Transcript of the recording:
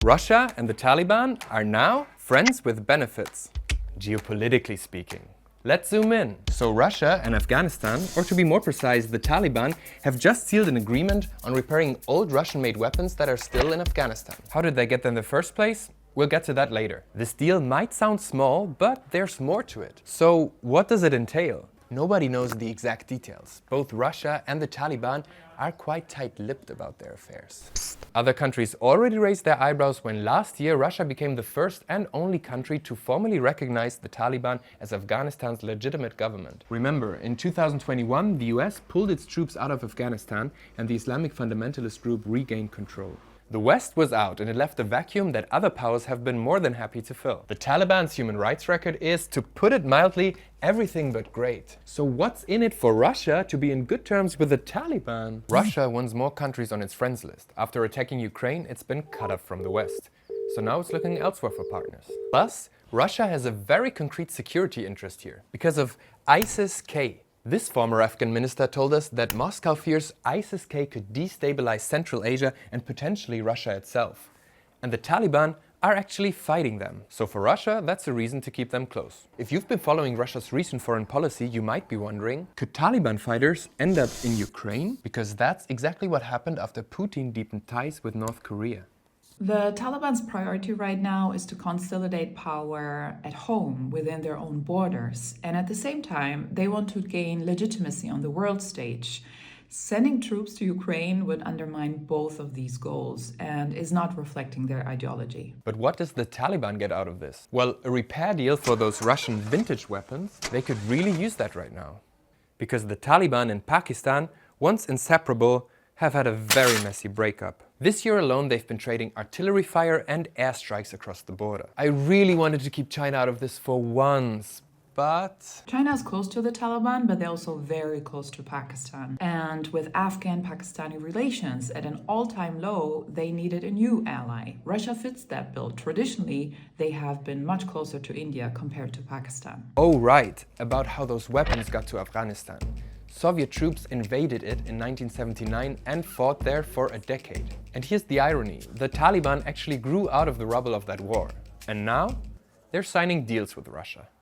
Russia and the Taliban are now friends with benefits, geopolitically speaking. Let's zoom in. So Russia and Afghanistan, or to be more precise, the Taliban, have just sealed an agreement on repairing old Russian-made weapons that are still in Afghanistan. How did they get them in the first place? We'll get to that later. This deal might sound small, but there's more to it. So what does it entail? Nobody knows the exact details. Both Russia and the Taliban are quite tight-lipped about their affairs. Other countries already raised their eyebrows when last year Russia became the first and only country to formally recognize the Taliban as Afghanistan's legitimate government. Remember, in 2021, the US pulled its troops out of Afghanistan and the Islamic fundamentalist group regained control. The West was out and it left a vacuum that other powers have been more than happy to fill. The Taliban's human rights record is, to put it mildly, everything but great. So what's in it for Russia to be in good terms with the Taliban? Russia wants more countries on its friends list. After attacking Ukraine, it's been cut off from the West. So now it's looking elsewhere for partners. Plus, Russia has a very concrete security interest here because of ISIS-K. This former Afghan minister told us that Moscow fears ISIS-K could destabilize Central Asia and potentially Russia itself. And the Taliban are actually fighting them. So for Russia, that's a reason to keep them close. If you've been following Russia's recent foreign policy, you might be wondering, could Taliban fighters end up in Ukraine? Because that's exactly what happened after Putin deepened ties with North Korea. The Taliban's priority right now is to consolidate power at home within their own borders. And at the same time, they want to gain legitimacy on the world stage. Sending troops to Ukraine would undermine both of these goals and is not reflecting their ideology. But what does the Taliban get out of this? Well, a repair deal for those Russian vintage weapons, they could really use that right now. Because the Taliban and Pakistan, once inseparable, have had a very messy breakup. This year alone, they've been trading artillery fire and airstrikes across the border. I really wanted to keep China out of this for once, but... China is close to the Taliban, but they're also very close to Pakistan. And with Afghan-Pakistani relations at an all-time low, they needed a new ally. Russia fits that bill. Traditionally, they have been much closer to India compared to Pakistan. Oh, right, about how those weapons got to Afghanistan. Soviet troops invaded it in 1979 and fought there for a decade. And here's the irony, the Taliban actually grew out of the rubble of that war. And now, they're signing deals with Russia.